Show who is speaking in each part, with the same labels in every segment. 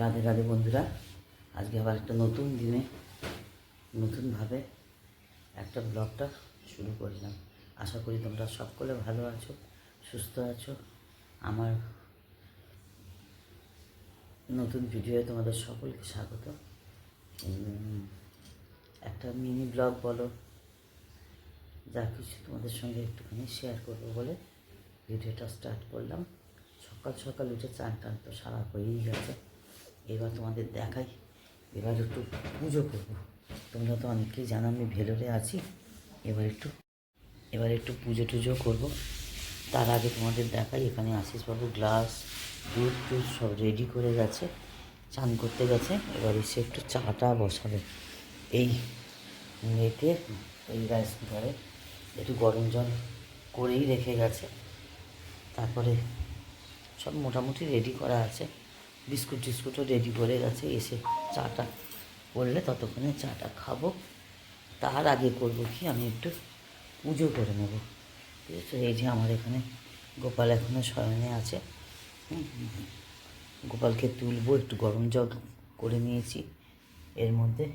Speaker 1: রাধে রাধে বন্ধুরা, আজকে আবার একটা নতুন দিনে নতুনভাবে একটা ব্লগটা শুরু করলাম। আশা করি তোমরা সকলে ভালো আছো, সুস্থ আছো। আমার নতুন ভিডিওয়ে তোমাদের সকলকে স্বাগত। একটা মিনি ব্লগ বলো, যা কিছু তোমাদের সঙ্গে একটুখানি শেয়ার করবো বলে ভিডিওটা স্টার্ট করলাম। সকাল সকাল উঠে চান টান তো সারা হয়েই গেছে। এবার তোমাদের দেখাই, এবার একটু পুজো করবো। তোমরা তো অনেকেই জানো আমি ভেলোরে আছি। এবার একটু পুজো টুজো করবো। তার আগে তোমাদের দেখাই, এখানে আশিসবাবু গ্লাস দুধ টুধ সব রেডি করে গেছে, চান করতে গেছে। এবার এসে একটু চাটা বসাবে। এই মেয়েতে এই রাইস কুকারে একটু গরম জল করেই রেখে গেছে। তারপরে সব মোটামুটি রেডি করা আছে, বিস্কুট টিস্কুটও রেডি করে গেছে। এসে চাটা করলে ততক্ষণে চাটা খাবো। তার আগে করবো কি, আমি একটু পুজো করে নেব। ঠিক আছে, এই যে আমার এখানে গোপাল এখনও শয়নে আছে। গোপালকে তুলবো, একটু গরম জল করে নিয়েছি, এর মধ্যে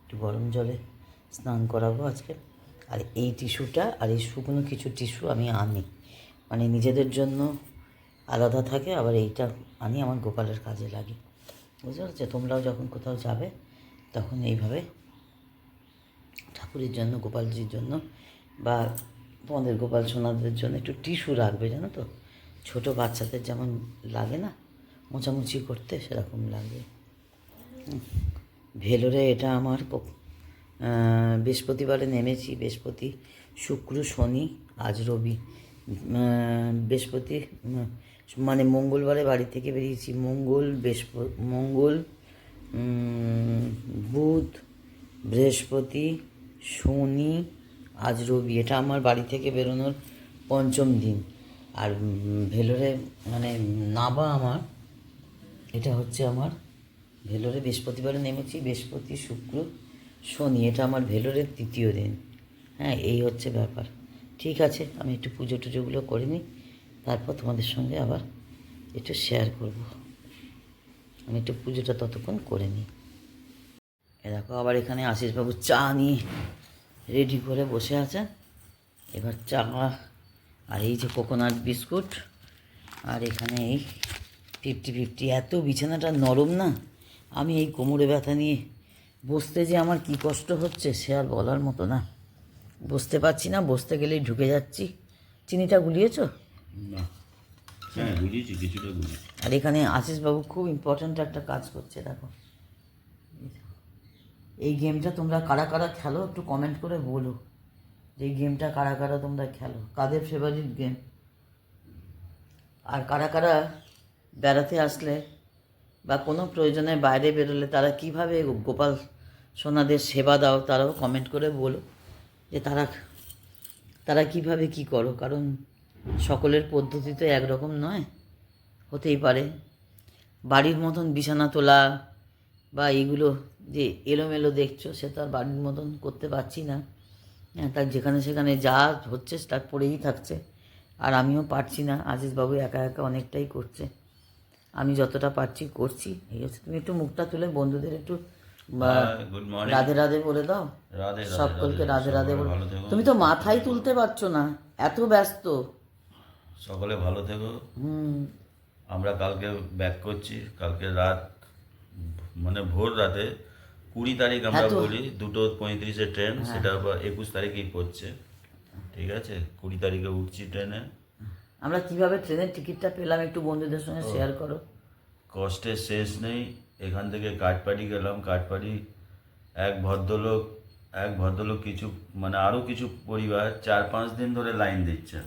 Speaker 1: একটু গরম জলে স্নান করাবো আজকে। আর এই টিস্যুটা আর এই শুকনো কিছু টিস্যু আমি আনি, মানে নিজেদের জন্য আলাদা থাকে, আবার এইটা আনি আমার গোপালের কাজে লাগে। বুঝতে পারছো? তোমরাও যখন কোথাও যাবে তখন এইভাবে ঠাকুরের জন্য, গোপালজির জন্য বা তোমাদের গোপাল সোনাদের জন্য একটু টিস্যু রাখবে, জানো তো। ছোটো বাচ্চাদের যেমন লাগে না মোছামুছি করতে, সেরকম লাগবে। ভেলোরে এটা আমার বৃহস্পতিবারে নেমেছি। বৃহস্পতি, শুক্র, শনি, আজ রবি। বৃহস্পতি মানে মঙ্গলবারে বাড়ি থেকে বেরিয়েছি। মঙ্গল, বুধ, বৃহস্পতি, শনি, আজ রবি। এটা আমার বাড়ি থেকে বেরোনোর পঞ্চম দিন। আর ভেলোরে মানে নাবা আমার, এটা হচ্ছে আমার ভেলোরে বৃহস্পতিবারে নেমেছি। বৃহস্পতি, শুক্র, শনি, এটা আমার ভেলোরের তৃতীয় দিন। হ্যাঁ, এই হচ্ছে ব্যাপার। ঠিক আছে, আমি একটু পুজো টুজোগুলো করে নিই, তারপর তোমাদের সঙ্গে আবার একটু শেয়ার করব। আমি একটু পুজোটা ততক্ষণ করে নিই। এ দেখো, আবার এখানে আশিসবাবু চা নিয়ে রেডি করে বসে আছেন। এবার চা আর এই যে কোকোনাট বিস্কুট, আর এখানে এই 50-50। এত বিছানাটা নরম না, আমি এই কোমরে ব্যথা নিয়ে বসতে যে আমার কি কষ্ট হচ্ছে সে আর বলার মতো না। বসতে পারছি না, বসতে গেলেই ঢুকে যাচ্ছি। চিনিটা গুলিয়েছ?
Speaker 2: না, হ্যাঁ গুলিয়েছি, কিছুটা গুলিয়েছি।
Speaker 1: আর এখানে আশিসবাবু খুব ইম্পর্ট্যান্ট একটা কাজ করছে, দেখো। এই গেমটা তোমরা কারা কারা খেলো একটু কমেন্ট করে বলো, যে এই গেমটা কারা কারা তোমরা খেলো, কাদের ফেভারিট গেম। আর কারা কারা বেড়াতে আসলে বা কোনো প্রয়োজনে বাইরে বেরোলে তারা কিভাবে গোপাল সোনাদের সেবা দাও, তারাও কমেন্ট করে বলো যে তারা কিভাবে কি করো। কারণ সকলের পদ্ধতি তো একরকম নয়, হতেই পারে। বাড়ির মতন বিছানা তোলা বা এইগুলো যে এলোমেলো দেখছো, সে তো আর বাড়ির মতন করতে পারছি না। হ্যাঁ, তার যেখানে সেখানে যা হচ্ছে তার পড়েই থাকছে। আর আমিও পারছি না, আশিসবাবু একা একা অনেকটাই করছে, আমি যতটা পারছি করছি। এই হচ্ছে, তুমি একটু মুখটা তুলে বন্ধুদের একটু
Speaker 2: গুড মর্নিং,
Speaker 1: রাধে রাধে বলে দাও।
Speaker 2: রাধে রাধে।
Speaker 1: সকলকে রাধে রাধে বলে।
Speaker 2: ভালো থেকো,
Speaker 1: তুমি তো মাথাই তুলতে পারছো না, এত ব্যস্ত।
Speaker 2: সকলে ভালো থেকো। আমরা কালকে ব্যাক করছি, কালকে রাত মানে ভোর রাতে 20 তারিখ আমরা বলি, 2:35 ট্রেন, সেটা আবার 21 তারিখেই পড়ছে। ঠিক আছে, 20 তারিখে উঠছি ট্রেনে।
Speaker 1: আমরা কিভাবে ট্রেনের টিকিটটা পেলাম একটু বন্ধুদের সঙ্গে শেয়ার করো।
Speaker 2: কষ্টের শেষ নেই। এখান থেকে কাঠপাড়ি গেলাম। কাঠপাড়ি এক ভদ্রলোক কিছু মানে আরও কিছু পরিবার 4-5 দিন ধরে লাইন দিচ্ছেন।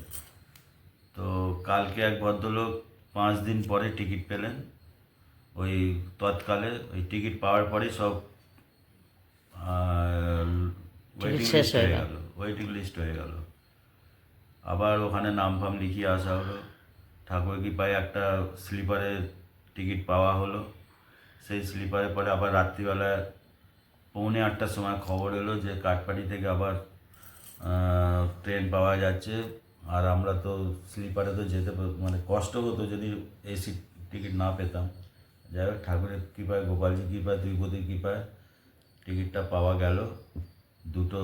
Speaker 2: তো কালকে এক ভদ্রলোক 5 দিন পরে টিকিট পেলেন। ওই তৎকালে ওই টিকিট পাওয়ার পরেই সব ওয়েটিং লিস্ট হয়ে গেল। আবার ওখানে নাম ফাম লিখিয়ে আসা হলো। ঠাকুর কৃপায় একটা স্লিপারের টিকিট পাওয়া হলো। সেই স্লিপারে পরে আবার রাত্রিবেলা 7:45টার সময় খবর এলো যে কাঠপাড়ি থেকে আবার ট্রেন পাওয়া যাচ্ছে। আর আমরা তো স্লিপারে তো যেতে মানে কষ্ট হতো যদি এসি টিকিট না পেতাম। যাই হোক ঠাকুরের কৃপায়, গোপালজির কৃপায়, দুইপতির কৃপায় টিকিটটা পাওয়া গেল। দুটো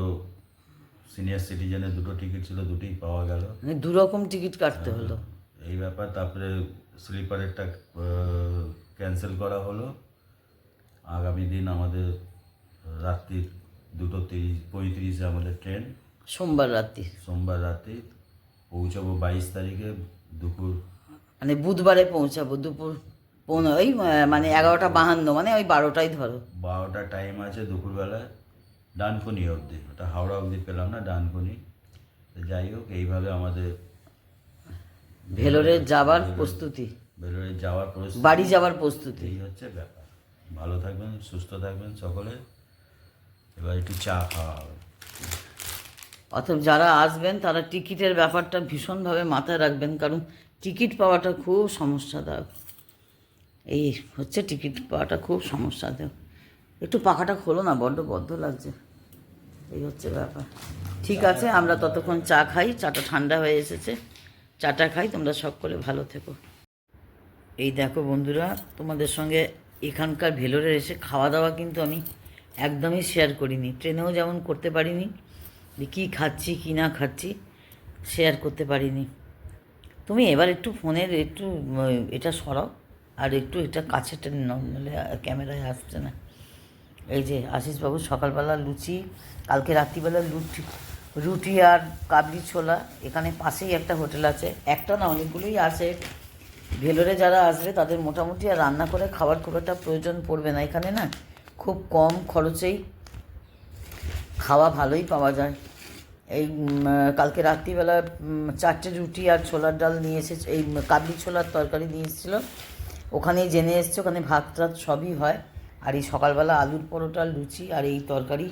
Speaker 2: সিনিয়র সিটিজেনের দুটো টিকিট ছিল, দুটোই পাওয়া গেল।
Speaker 1: মানে দুরকম টিকিট কাটতে হলো।
Speaker 2: এই ব্যাপার। তারপরে স্লিপারেরটা ক্যান্সেল করা হলো। আগামী দিন আমাদের রাত্রি 2:35 আমাদের ট্রেন,
Speaker 1: সোমবার রাত্রি,
Speaker 2: সোমবার রাত্রি পৌঁছাবো 22 তারিখে দুপুর।
Speaker 1: মানে বুধবারে পৌঁছাবো দুপুর ওই মানে 11:52, মানে ওই 12টাই ধরো।
Speaker 2: 12টা টাইম আছে দুপুরবেলায়, ডানকুনি অবধি। ওটা হাওড়া অবধি পেলাম না, ডানকুনি। তো যাই হোক, এইভাবে আমাদের
Speaker 1: ভেলোরে যাবার প্রস্তুতি,
Speaker 2: ভেলোরে যাওয়ার প্রস্তুতি,
Speaker 1: বাড়ি যাওয়ার প্রস্তুতি।
Speaker 2: এই হচ্ছে ব্যাপার। ভালো থাকবেন, সুস্থ থাকবেন সকলে। এবার একটু চা খাওয়া হবে।
Speaker 1: অথবা যারা আসবেন তারা টিকিটের ব্যাপারটা ভীষণভাবে মাথায় রাখবেন, কারণ টিকিট পাওয়াটা খুব সমস্যাদায়ক। এই হচ্ছে টিকিট পাওয়াটা খুব সমস্যাদায়ক। একটু পাখাটা খোলো না, বড্ড বদ্ধ লাগছে। এই হচ্ছে ব্যাপার। ঠিক আছে, আমরা ততক্ষণ চা খাই। চাটা ঠান্ডা হয়ে এসেছে, চাটা খাই। তোমরা সকলে ভালো থেকো। এই দেখো বন্ধুরা, তোমাদের সঙ্গে এখানকার ভেলোরে এসে খাওয়া দাওয়া কিন্তু আমি একদমই শেয়ার করিনি। ট্রেনেও যেমন করতে পারিনি, যে কী খাচ্ছি কী না খাচ্ছি শেয়ার করতে পারিনি। তুমি এবার একটু ফোনের একটু এটা সরাও, আর একটু এটা কাছে টেনে নাও, নাহলে ক্যামেরায় আসছে না। এই যে আশিসবাবু সকালবেলা লুচি, কালকে রাত্রিবেলা রুটি আর কাবলি ছোলা। এখানে পাশেই একটা হোটেল আছে, একটা না অনেকগুলোই আছে। ভেলোরে যারা আসবে তাদের মোটামুটি আর রান্না করে খাবার খুব একটা প্রয়োজন পড়বে না। এখানে না খুব কম খরচেই খাওয়া ভালোই পাওয়া যায়। এই কালকে রাত্রিবেলা 4টে রুটি আর ছোলার ডাল নিয়ে এসেছে, এই কাবলি ছোলার তরকারি নিয়ে এসেছিলো। ওখানেই জেনে এসছে, ওখানে ভাত টাত সবই হয়। আর এই সকালবেলা আলুর পরোটা, লুচি আর এই তরকারি,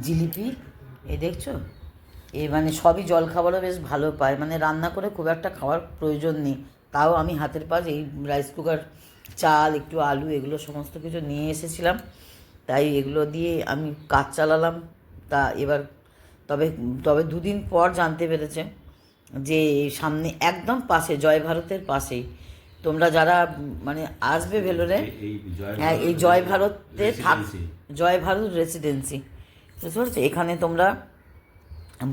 Speaker 1: জিলিপি এই দেখছো। এই মানে সবই জলখাবারও বেশ ভালো পায়, মানে রান্না করে খুব একটা খাওয়ার প্রয়োজন নেই। তাও আমি হাতের কাজ এই রাইস কুকার, চাল, একটু আলু, এগুলো সমস্ত কিছু নিয়ে এসেছিলাম, তাই এগুলো দিয়ে আমি কাজ চালালাম। তা এবার তবে 2 দিন পর জানতে পেরেছে যে সামনে একদম পাশে, জয় ভারতের পাশেই, তোমরা যারা মানে আসবে ভেলোরে, হ্যাঁ এই জয় ভারতে জয় ভারত রেসিডেন্সি, বুঝতে পারছো? এখানে তোমরা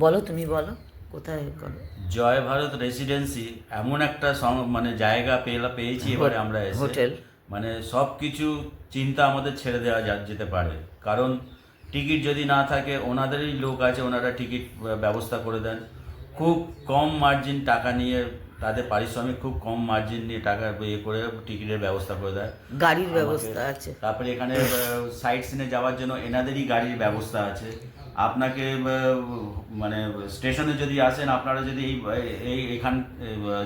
Speaker 1: বলো, তুমি বলো কোথায় করো।
Speaker 2: জয় ভারত রেসিডেন্সি এমন একটা মানে জায়গা পেয়েছি এবারে আমরা এসে।
Speaker 1: হোটেল
Speaker 2: মানে সব কিছু চিন্তা আমাদের ছেড়ে দেওয়া যেতে পারে, কারণ টিকিট যদি না থাকে ওনাদেরই লোক আছে, ওনারা টিকিট ব্যবস্থা করে দেন খুব কম মার্জিন টাকা নিয়ে। তাদের পারিশ্রমিক খুব কম মার্জিন নিয়ে টাকা করে টিকিটের ব্যবস্থা করে দেয়,
Speaker 1: গাড়ির ব্যবস্থা আছে।
Speaker 2: তারপরে এখানে সাইট সিনে যাওয়ার জন্য এনাদেরই গাড়ির ব্যবস্থা আছে। আপনাকে মানে স্টেশনে যদি আসেন, আপনারা যদি এখান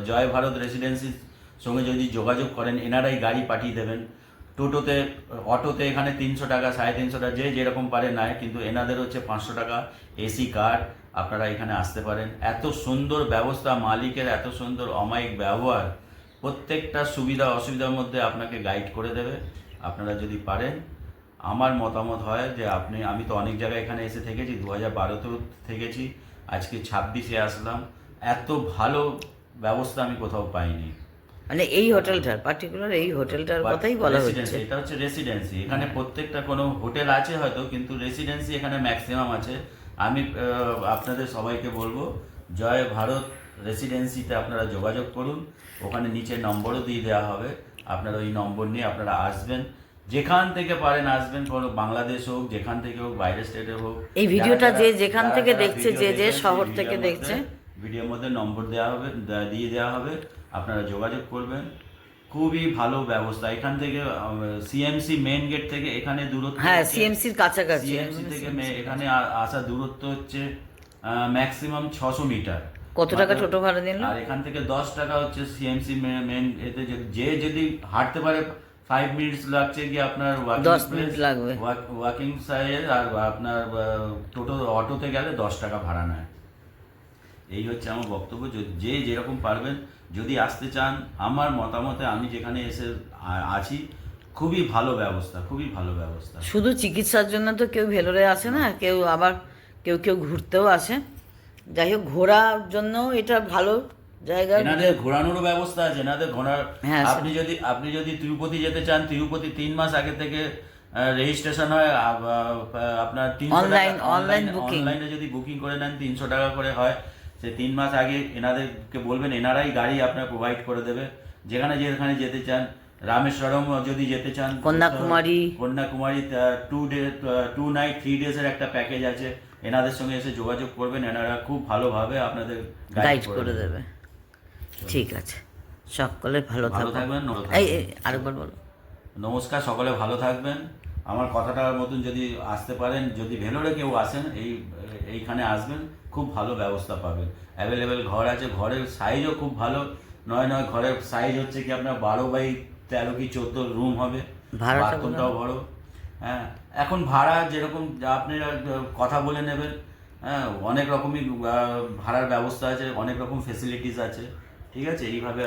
Speaker 2: জয় ভারত রেসিডেন্সির সঙ্গে যদি যোগাযোগ করেন, এনারাই গাড়ি পাঠিয়ে দেবেন। টোটোতে, অটোতে এখানে 300 টাকা, 350 টাকা, যে যেরকম পারে নেয়, কিন্তু এনাদের হচ্ছে 500 টাকা। এসি কার, আপনারা এখানে আসতে পারেন। এত সুন্দর ব্যবস্থা, মালিকের এত সুন্দর অমায়িক ব্যবহার, প্রত্যেকটা সুবিধা অসুবিধার মধ্যে আপনাকে গাইড করে দেবে। আপনারা যদি পারেন, আমার মতামত হয় যে আমি তো অনেক জায়গায় এখানে এসে থেকেছি, 2012তেও থেকেছি, আজকে 26-এ আসলাম। এত ভালো ব্যবস্থা আমি কোথাও পাইনি।
Speaker 1: মানে এই হোটেলটার পার্টিকুলার, এই হোটেলটার কথাই বলা হচ্ছে।
Speaker 2: এটা হচ্ছে রেসিডেন্সি। এখানে প্রত্যেকটা কোনো হোটেল আছে হয়তো, কিন্তু রেসিডেন্সি এখানে ম্যাক্সিমাম আছে। আমি আপনাদের সবাইকে বলবো, জয় ভারত রেসিডেন্সিতে আপনারা যোগাযোগ করুন। ওখানে নিচে নম্বরও দিয়ে দেওয়া হবে, আপনারা ওই নম্বর নিয়ে আপনারা আসবেন। যেখান থেকে পারেন আসবেন, কোনো বাংলাদেশ হোক, যেখান থেকে হোক, বাইরের স্টেটে হোক।
Speaker 1: এই ভিডিওটা যে যেখান থেকে দেখছে, যে শহর থেকে দেখছে,
Speaker 2: ভিডিওর মধ্যে নম্বর দিয়ে দেওয়া হবে, আপনারা যোগাযোগ করবেন। খুবই ভালো ব্যবস্থা। এখান থেকে সিএমসি মেন গেট থেকে এখানে দূরত্ব,
Speaker 1: হ্যাঁ সিএমসির কাছাকাছি,
Speaker 2: সিএমসি থেকে এখানে আসা দূরত্ব হচ্ছে ম্যাক্সিমাম 600 মিটার।
Speaker 1: কত টাকা টোটো ভাড়া নিল?
Speaker 2: আর এখান থেকে 10 টাকা হচ্ছে সিএমসি মেন এতে। যে যদি হাঁটতে পারে 5 মিনিটস লাগছে কি আপনার,
Speaker 1: 10 মিনিট লাগবে
Speaker 2: ওয়াকিং সাইড। আর আপনার অটোতে গেলে 10 টাকা ভাড়া নেয়। এই হচ্ছে আমার বক্তব্য। যে যেরকম পারবেন যদি আসতে চান, আমার মতামতে আমি যেখানে এসে আছি, খুবই ভালো ব্যবস্থা, খুবই ভালো ব্যবস্থা।
Speaker 1: শুধু চিকিৎসার জন্য তো কেউ ভেলোরে আসে না, কেউ আবার কেউ ঘুরতেও আসে। যাই হোক, ঘোরার জন্য এটা ভালো জায়গা
Speaker 2: এনাদের ঘোরানোরও ব্যবস্থা আছে, এনাদের ঘোরার।
Speaker 1: হ্যাঁ,
Speaker 2: আপনি যদি তিরুপতি যেতে চান, তিরুপতি 3 মাস আগে থেকে রেজিস্ট্রেশন হয়। আপনার 300 টাকা
Speaker 1: অনলাইন বুকিং।
Speaker 2: অনলাইনে যদি বুকিং করে নেন 300 টাকা করে হয়। সে 3 মাস আগে এনাদেরকে বলবেন, এনারাই গাড়ি আপনার প্রোভাইড করে দেবে যেখানে যেতে চান। রামেশ্বরম যদি যেতে চান,
Speaker 1: কন্যাকুমারী
Speaker 2: 2 নাইট 3 ডেজের একটা প্যাকেজ আছে। এনাদের সঙ্গে এসে যোগাযোগ করবেন, এনারা খুব ভালোভাবে আপনাদের
Speaker 1: গাইড করে দেবে। ঠিক আছে, সকলে ভালো
Speaker 2: থাকবেন।
Speaker 1: আরেকবার বলো।
Speaker 2: নমস্কার, সকলে ভালো থাকবেন। আমার কথাটার মতন যদি আসতে পারেন, যদি ভেলোরে কেউ আসেন, এইখানে আসবেন, খুব ভালো ব্যবস্থা পাবেন। অ্যাভেলেবেল ঘর আছে, ঘরের সাইজও খুব ভালো। নয় ঘরের সাইজ হচ্ছে কি আপনার 12x13 কি 14 রুম হবে, বাথরুমটাও বড়। হ্যাঁ, এখন ভাড়া যেরকম আপনারা কথা বলে নেবেন। হ্যাঁ, অনেক রকমই ভাড়ার ব্যবস্থা আছে, অনেক রকম ফেসিলিটিস আছে। ঠিক আছে, এইভাবে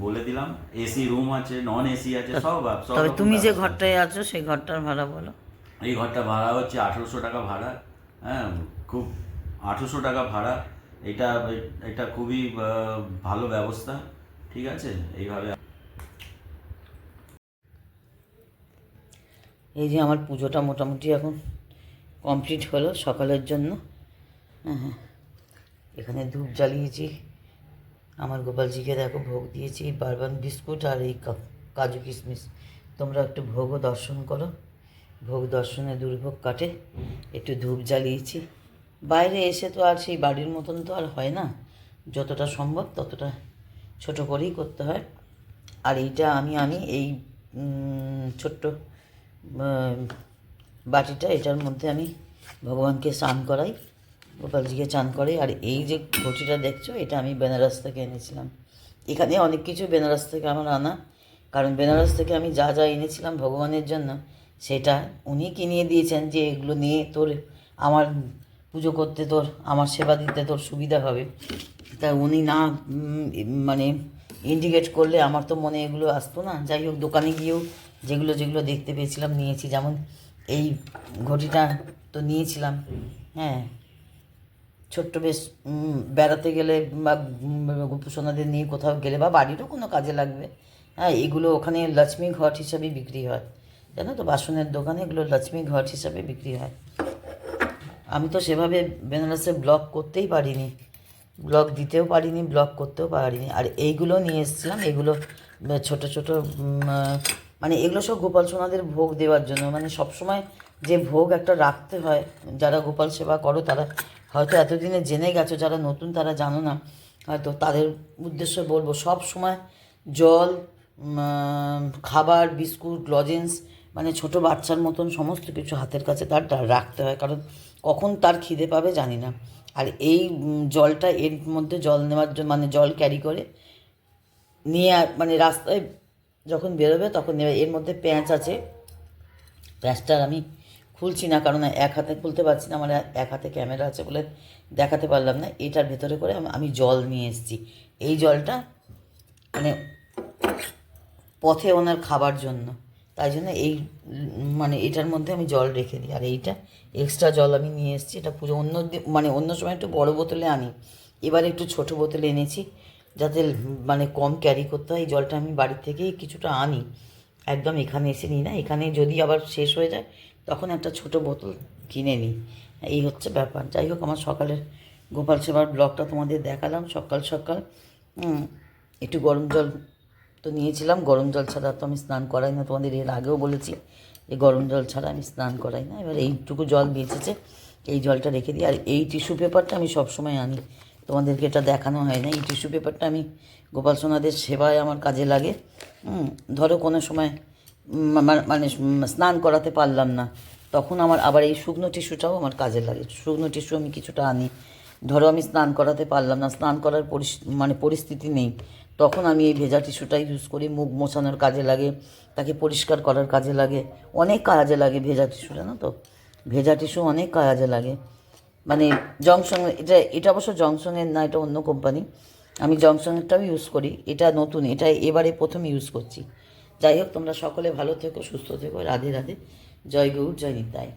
Speaker 2: বলে দিলাম। এসি রুম আছে, নন এসি আছে, সব।
Speaker 1: তবে তুমি যে ঘরটায় আছো সেই ঘরটার ভাড়া বলো।
Speaker 2: এই ঘরটা ভাড়া হচ্ছে 1800 টাকা ভাড়া। হ্যাঁ, খুব 1800 টাকা ভাড়া। এটা খুবই ভালো ব্যবস্থা। ঠিক আছে, এইভাবে।
Speaker 1: এই যে আমার পুজোটা মোটামুটি এখন কমপ্লিট হলো সকালের জন্য। হ্যাঁ, এখানে ধূপ জ্বালিয়েছি, আমার গোপালজিকে দেখো ভোগ দিয়েছি, বারবান বিস্কুট আর এই কাজু কিশমিশ। তোমরা একটু ভোগও দর্শন করো, ভোগ দর্শনে দুর্ভোগ কাটে। একটু ধূপ জ্বালিয়েছি। বাইরে এসে তো আর সেই বাড়ির মতন তো আর হয় না, যতটা সম্ভব ততটা ছোট করেই করতে হয়। আর এইটা আমি এই ছোট্ট বাটিটা, এটার মধ্যে আমি ভগবানকে স্নান করাই, গোপালজিকে চান করে। আর এই যে ঘটিটা দেখছো, এটা আমি বেনারস থেকে এনেছিলাম। এখানে অনেক কিছু বেনারস থেকে আমার আনা, কারণ বেনারস থেকে আমি যা যা এনেছিলাম ভগবানের জন্য সেটা উনি কিনিয়ে দিয়েছেন, যে এগুলো নিয়ে তোর আমার পুজো করতে, তোর আমার সেবা দিতে তোর সুবিধা হবে। তা উনি না মানে ইন্ডিকেট করলে আমার তো মনে এগুলো আসতো না। যাই হোক, দোকানে গিয়েও যেগুলো দেখতে পেয়েছিলাম নিয়েছি। যেমন এই ঘটিটা তো নিয়েছিলাম। হ্যাঁ, ছোট্ট বেশ বেড়াতে গেলে বা গোপুসোনাদের নিয়ে কোথাও গেলে বা বাড়িরও কোনো কাজে লাগবে। হ্যাঁ, এগুলো ওখানে লক্ষ্মী ঘট হিসাবে বিক্রি হয়, জানো তো, বাসনের দোকানে এগুলো লক্ষ্মী ঘট হিসাবে বিক্রি হয়। আমি তো সেভাবে বেনারসে ব্লগ করতেই পারিনি, ব্লগ দিতেও পারিনি, ব্লগ করতেও পারিনি। আর এইগুলো নিয়ে এসেছিলাম, এগুলো ছোট ছোট মানে এগুলো সব গোপাল সোনাদের ভোগ দেওয়ার জন্য। মানে সবসময় যে ভোগ একটা রাখতে হয়, যারা গোপাল সেবা করো তারা হয়তো এতদিনে জেনে গেছো, যারা নতুন তারা জানো না হয়তো, তাদের উদ্দেশ্যে বলবো, সব সময় জল, খাবার, বিস্কুট, লজেন্স, মানে ছোট বাচ্চার মতন সমস্ত কিছু হাতের কাছে তার রাখতে হয়, কারণ কখন তার খিদে পাবে জানি না। আর এই জলটা, এর মধ্যে জল নেওয়ার জন্য, মানে জল ক্যারি করে নিয়ে মানে রাস্তায় যখন বেরোবে তখন নেবে। এর মধ্যে প্যাঁচ আছে, প্যাঁচটার আমি খুলছি না, কারণ এক হাতে খুলতে পারছি না, আমার এক হাতে ক্যামেরা আছে বলে দেখাতে পারলাম না। এটার ভেতরে করে আমি জল নিয়ে এসেছি। এই জলটা মানে পথে ওনার খাবার জন্য, তাই জন্য এই মানে এটার মধ্যে আমি জল রেখে দিই। আর এইটা এক্সট্রা জল আমি নিয়ে এসেছি, এটা পুজো মানে অন্য সময় একটু বড় বোতলে আনি, এবার একটু ছোট বোতলে এনেছি, যাতে মানে কম ক্যারি করতে হয়। এই জলটা আমি বাড়ি থেকেই কিছুটা আনি, একদম এখানে এসে নিই না। এখানে যদি আবার শেষ হয়ে যায় তখন একটা ছোট বোতল কিনে নিই। এই হচ্ছে ব্যাপার। যাই হোক, আমার সকালের গোপাল সেবার ব্লগটা তোমাদের দেখালাম। সকাল সকাল একটু গরম জল তো নিয়েছিলাম, গরম জল ছাড়া তো আমি স্নান করাই না, তোমাদের এর আগেও বলেছি যে গরম জল ছাড়া আমি স্নান করাই না। এবার এইটুকু জল বেঁচেছে, এই জলটা রেখে দিই। আর এই টিস্যু পেপারটা আমি সবসময় আনি, তোমাদেরকে এটা দেখানো হয় না। এই টিস্যু পেপারটা আমি গোপাল সোনাদের সেবায় আমার কাজে লাগে। ধরো কোনো সময় মানে স্নান করাতে পারলাম না, তখন আমার আবার এই শুকনো টিস্যুটাও আমার কাজে লাগে। শুকনো টিস্যু আমি কিছুটা আনি, ধরো আমি স্নান করাতে পারলাম না, স্নান করার মানে পরিস্থিতি নেই, তখন আমি এই ভেজা টিস্যুটাই ইউজ করি। মুখ মোছানোর কাজে লাগে, তাকে পরিষ্কার করার কাজে লাগে, অনেক কাজে লাগে ভেজা টিস্যু, জানো তো, ভেজা টিস্যু অনেক কাজে লাগে। মানে জংশন, এটা অবশ্য জংশনের না, এটা অন্য কোম্পানি, আমি জংশনেরটাও ইউজ করি। এটা নতুন, এটা এবারে প্রথম ইউজ করছি। যাই হোক, তোমরা সকলে ভালো থেকো, সুস্থ থেকো, রাধে রাধে, জয় গৌর, জয় নিতাই।